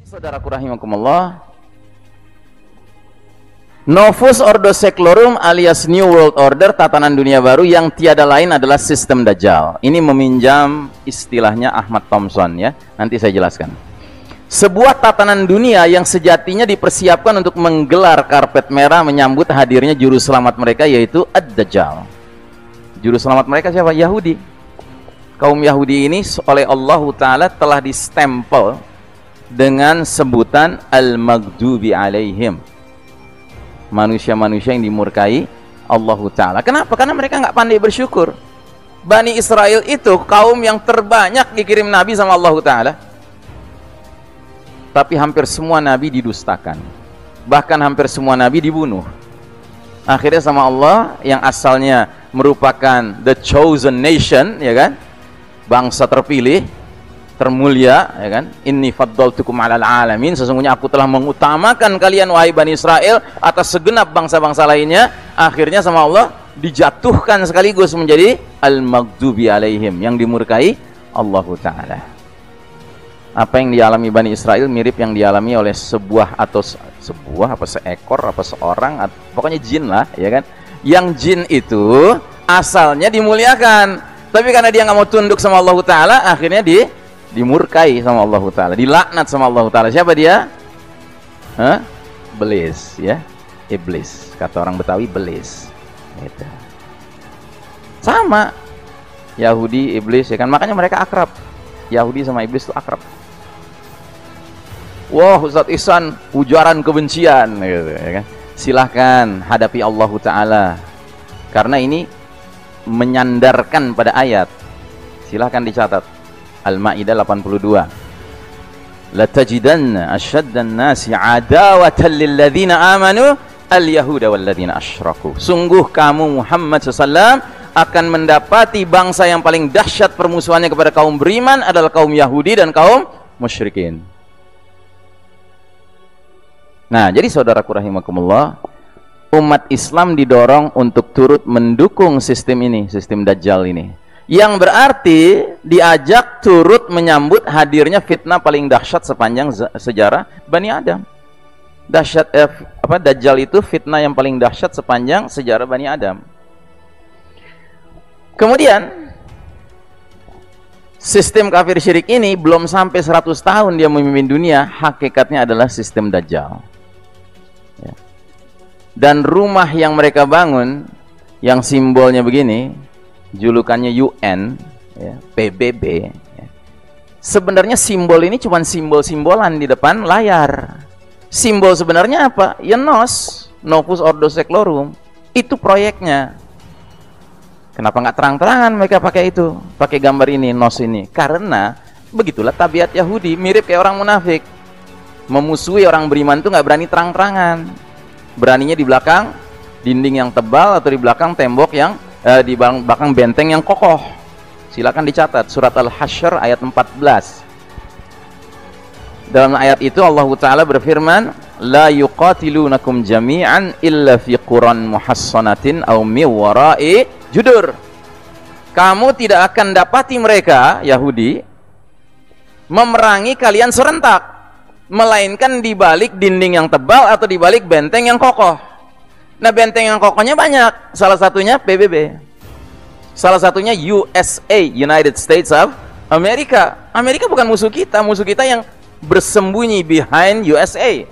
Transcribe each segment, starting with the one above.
Saudaraku rahimakumullah, Novus Ordo Seclorum alias New World Order, tatanan dunia baru yang tiada lain adalah sistem Dajjal. Ini meminjam istilahnya Ahmad Thompson ya. Nanti saya jelaskan. Sebuah tatanan dunia yang sejatinya dipersiapkan untuk menggelar karpet merah menyambut hadirnya juru selamat mereka, yaitu Ad-Dajjal. Juru selamat mereka siapa? Yahudi. Kaum Yahudi ini oleh Allah Ta'ala telah distempel dengan sebutan Al-Maghdubi alaihim, manusia-manusia yang dimurkai Allah Ta'ala. Kenapa? Karena mereka nggak pandai bersyukur. Bani Israel itu kaum yang terbanyak dikirim Nabi sama Allah Ta'ala, tapi hampir semua Nabi didustakan, bahkan hampir semua Nabi dibunuh. Akhirnya sama Allah yang asalnya merupakan the chosen nation, ya kan, bangsa terpilih, termulia, ya kan, inni faddaltukum 'alal alamin, sesungguhnya aku telah mengutamakan kalian wahai Bani Israel atas segenap bangsa-bangsa lainnya. Akhirnya sama Allah dijatuhkan sekaligus menjadi al-maghdubi alaihim, yang dimurkai Allah Ta'ala. Apa yang dialami Bani Israel mirip yang dialami oleh seekor apa seorang, pokoknya jin lah, ya kan. Yang jin itu asalnya dimuliakan, tapi karena dia nggak mau tunduk sama Allah Ta'ala, akhirnya dimurkai sama Allah Ta'ala, dilaknat sama Allah Ta'ala. Siapa dia? Belis, ya, iblis, kata orang Betawi, belis gitu. Sama Yahudi, iblis, ya kan, makanya mereka akrab. Yahudi sama iblis itu akrab. Wah, Ustadz Ihsan ujaran kebencian gitu, ya kan. Silahkan hadapi Allah Ta'ala, karena ini menyandarkan pada ayat. Silahkan dicatat Al-Ma'idah 82. La tajidanna asyaddan nasi adawatan lilladzina amanu al-yahuda walladzina asyraku. Sungguh kamu Muhammad SAW akan mendapati bangsa yang paling dahsyat permusuhannya kepada kaum beriman adalah kaum Yahudi dan kaum musyrikin. Nah, jadi saudaraku rahimakumullah, umat Islam didorong untuk turut mendukung sistem ini, sistem Dajjal ini, yang berarti diajak turut menyambut hadirnya fitnah paling dahsyat sepanjang sejarah Bani Adam. Dajjal itu fitnah yang paling dahsyat sepanjang sejarah Bani Adam. Kemudian sistem kafir syirik ini belum sampai 100 tahun dia memimpin dunia, hakikatnya adalah sistem Dajjal. Dan rumah yang mereka bangun yang simbolnya begini, julukannya UN, ya, PBB, ya. Sebenarnya simbol ini cuma simbol-simbolan di depan layar. Simbol sebenarnya apa? Ya Novus Ordo Seclorum, itu proyeknya. Kenapa nggak terang-terangan mereka pakai itu, pakai gambar ini, nos ini? Karena begitulah tabiat Yahudi, mirip kayak orang munafik. Memusuhi orang beriman itu nggak berani terang-terangan. Beraninya di belakang dinding yang tebal atau di belakang tembok yang di belakang benteng yang kokoh. Silakan dicatat surat Al-Hasyr ayat 14. Dalam ayat itu Allah Ta'ala berfirman, la yuqatilunakum jami'an illa fi quran muhassanatin aw min wara'i judur. Kamu tidak akan dapati mereka Yahudi memerangi kalian serentak, melainkan di balik dinding yang tebal atau di balik benteng yang kokoh. Nah, benteng yang kokohnya banyak. Salah satunya PBB. Salah satunya USA, United States of America. Amerika bukan musuh kita yang bersembunyi behind USA.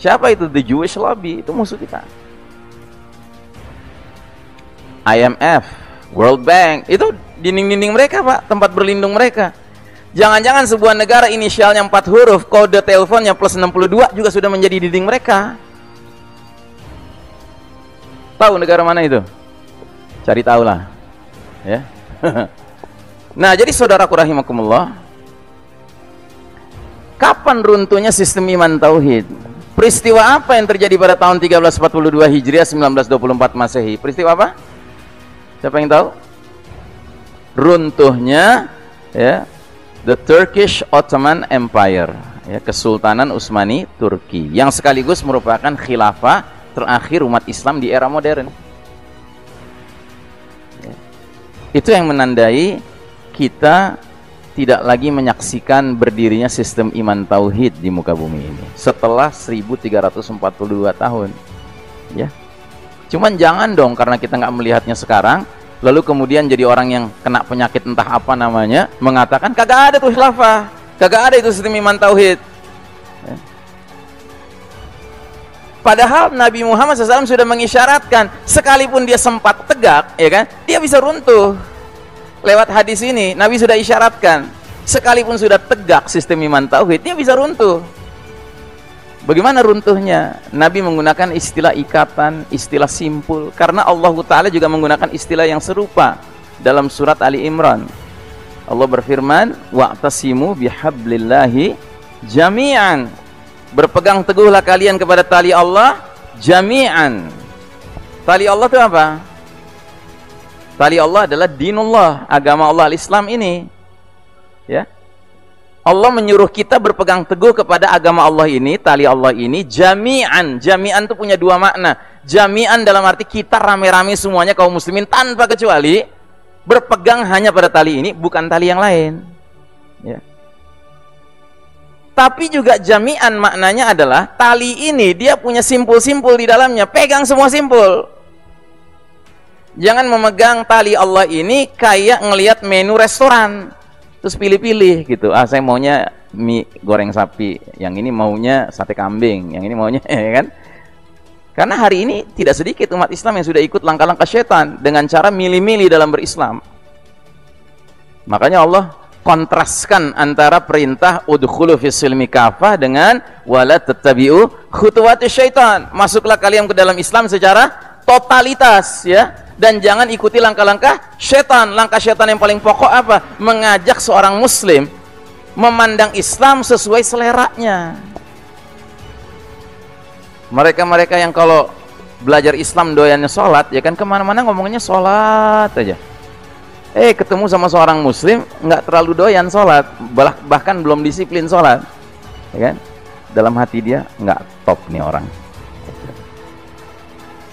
Siapa itu? The Jewish Lobby, itu musuh kita. IMF, World Bank, itu dinding-dinding mereka, Pak, tempat berlindung mereka. Jangan-jangan sebuah negara inisialnya 4 huruf, kode teleponnya plus 62 juga sudah menjadi dinding mereka. Tahu negara mana itu? Cari tahu lah, ya. Nah, jadi saudaraku rahimakumullah, kapan runtuhnya sistem iman tauhid? Peristiwa apa yang terjadi pada tahun 1342 Hijriah 1924 Masehi? Peristiwa apa? Siapa yang tahu? Runtuhnya, ya, the Turkish Ottoman Empire, ya, Kesultanan Utsmani Turki, yang sekaligus merupakan khilafah terakhir umat Islam di era modern. Ya. Itu yang menandai kita tidak lagi menyaksikan berdirinya sistem iman tauhid di muka bumi ini setelah 1342 tahun. Ya. Cuman jangan dong karena kita nggak melihatnya sekarang, lalu kemudian jadi orang yang kena penyakit entah apa namanya, mengatakan kagak ada tuh khilafah, kagak ada itu sistem iman tauhid. Ya. Padahal Nabi Muhammad SAW sudah mengisyaratkan, sekalipun dia sempat tegak, ya kan, dia bisa runtuh. Lewat hadis ini, Nabi sudah isyaratkan, sekalipun sudah tegak sistem iman tauhid, dia bisa runtuh. Bagaimana runtuhnya? Nabi menggunakan istilah ikatan, istilah simpul, karena Allah Ta'ala juga menggunakan istilah yang serupa dalam surat Ali Imran. Allah berfirman, wa'tasimu bihablillahi jami'an. Berpegang teguhlah kalian kepada tali Allah jami'an. Tali Allah itu apa? Tali Allah adalah dinullah, agama Allah Al-Islam ini. Ya. Allah menyuruh kita berpegang teguh kepada agama Allah ini, tali Allah ini jami'an. Jami'an itu punya dua makna. Jami'an dalam arti kita rame-rame semuanya kaum muslimin tanpa kecuali berpegang hanya pada tali ini, bukan tali yang lain. Ya. Tapi juga jami'an maknanya adalah tali ini dia punya simpul-simpul di dalamnya, pegang semua simpul. Jangan memegang tali Allah ini kayak ngelihat menu restoran terus pilih-pilih gitu. Ah, saya maunya mie goreng sapi, yang ini maunya sate kambing, yang ini maunya ya kan. Karena hari ini tidak sedikit umat Islam yang sudah ikut langkah-langkah syaitan dengan cara milih-milih dalam berislam. Makanya Allah kontraskan antara perintah udkhulu fis silmi kafah dengan wala tattabi'u khutuwati syaitan. Masuklah kalian ke dalam Islam secara totalitas, ya, dan jangan ikuti langkah-langkah syaitan. Langkah syaitan yang paling pokok apa? Mengajak seorang muslim memandang Islam sesuai seleranya. Mereka-mereka yang kalau belajar Islam doyannya sholat, ya kan, kemana-mana ngomongnya sholat aja. Ketemu sama seorang muslim nggak terlalu doyan sholat, bahkan belum disiplin sholat, ya kan? Dalam hati dia nggak top nih orang.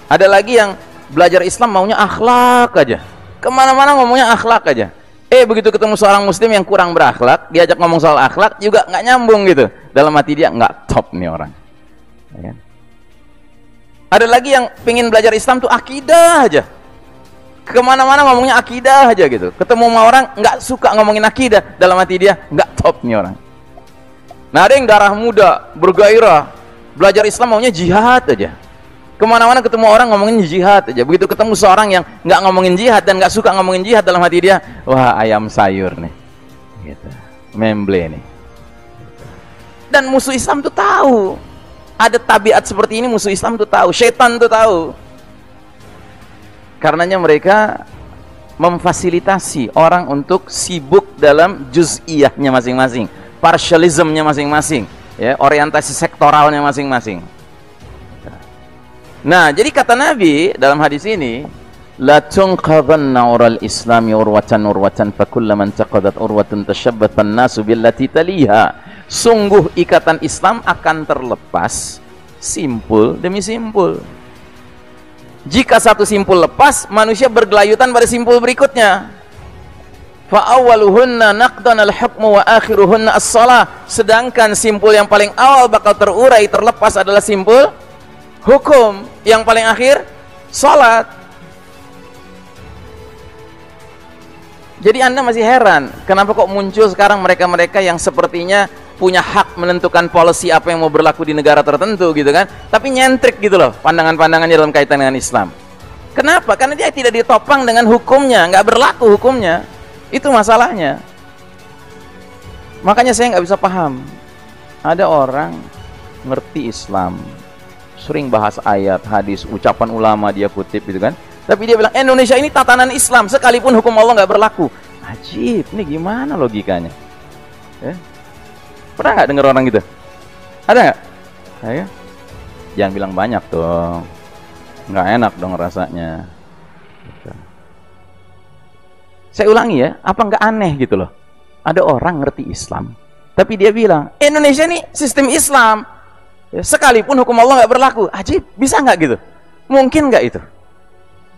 Ada lagi yang belajar Islam maunya akhlak aja, kemana-mana ngomongnya akhlak aja. Begitu ketemu seorang muslim yang kurang berakhlak, diajak ngomong soal akhlak juga nggak nyambung gitu. Dalam hati dia nggak top nih orang, ya kan? Ada lagi yang pingin belajar Islam tuh akidah aja, kemana-mana ngomongnya akidah aja gitu. Ketemu sama orang nggak suka ngomongin akidah, dalam hati dia nggak top nih orang. Nah, ada yang darah muda, bergairah, belajar Islam maunya jihad aja. Kemana-mana ketemu orang ngomongin jihad aja. Begitu ketemu seorang yang nggak ngomongin jihad dan nggak suka ngomongin jihad, dalam hati dia, wah ayam sayur nih, gitu. Memble nih. Dan musuh Islam tuh tahu ada tabiat seperti ini, musuh Islam tuh tahu, syaitan tuh tahu. Karenanya mereka memfasilitasi orang untuk sibuk dalam juz'iyahnya masing-masing, partialismnya masing-masing, ya, orientasi sektoralnya masing-masing. Nah, jadi kata Nabi dalam hadis ini, la tunqadhanna ural islami urwatan fakullaman taqadat urwatun tashabbathan nasu billati taliha. Sungguh ikatan Islam akan terlepas simpul demi simpul. Jika satu simpul lepas, manusia bergelayutan pada simpul berikutnya. Fa awwaluhunna naqdan al-hukmu wa akhiruhunna as-shalah. Sedangkan simpul yang paling awal bakal terurai, terlepas adalah simpul hukum, yang paling akhir salat. Jadi Anda masih heran, kenapa kok muncul sekarang mereka-mereka yang sepertinya punya hak menentukan policy apa yang mau berlaku di negara tertentu gitu kan, tapi nyentrik gitu loh pandangan-pandangannya dalam kaitan dengan Islam. Kenapa? Karena dia tidak ditopang dengan hukumnya, nggak berlaku hukumnya. Itu masalahnya. Makanya saya nggak bisa paham, ada orang ngerti Islam, sering bahas ayat, hadis, ucapan ulama dia kutip gitu kan, tapi dia bilang Indonesia ini tatanan Islam sekalipun hukum Allah nggak berlaku. Ajib, ini gimana logikanya? Ya? Pernah nggak dengar orang gitu? Ada nggak? Ya? Jangan bilang banyak dong, nggak enak dong rasanya. Saya ulangi ya, apa nggak aneh gitu loh? Ada orang ngerti Islam, tapi dia bilang Indonesia ini sistem Islam, ya, sekalipun hukum Allah nggak berlaku. Ajib, bisa nggak gitu? Mungkin nggak itu?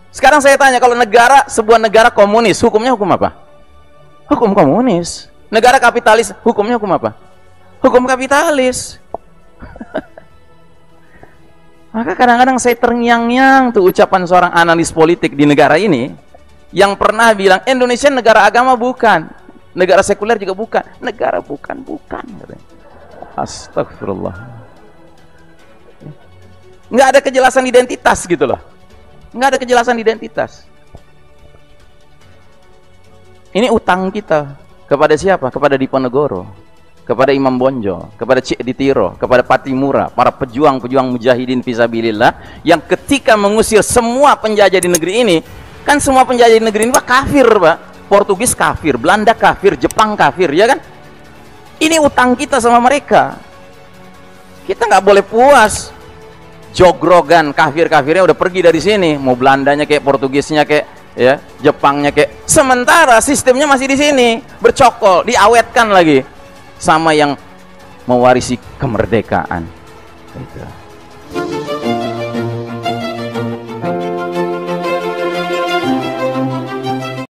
Sekarang saya tanya, kalau negara, sebuah negara komunis, hukumnya hukum apa? Hukum komunis. Negara kapitalis, hukumnya hukum apa? Hukum kapitalis. Maka kadang-kadang saya terngiang-ngiang tuh ucapan seorang analis politik di negara ini yang pernah bilang Indonesia negara agama bukan, negara sekuler juga bukan, negara bukan. Astagfirullah. Nggak ada kejelasan identitas gitu loh. Nggak ada kejelasan identitas. Ini utang kita kepada siapa? Kepada Diponegoro, kepada Imam Bonjol, kepada Cik Ditiro, kepada Patimura, para pejuang-pejuang mujahidin fisabilillah yang ketika mengusir semua penjajah di negeri ini, kan semua penjajah di negeri ini Pak kafir, Pak. Portugis kafir, Belanda kafir, Jepang kafir, ya kan? Ini utang kita sama mereka. Kita nggak boleh puas. Jogrogan kafir-kafirnya udah pergi dari sini, mau Belandanya kayak Portugisnya kayak ya, Jepangnya kayak. Sementara sistemnya masih di sini, bercokol, diawetkan lagi sama yang mewarisi kemerdekaan. Itu.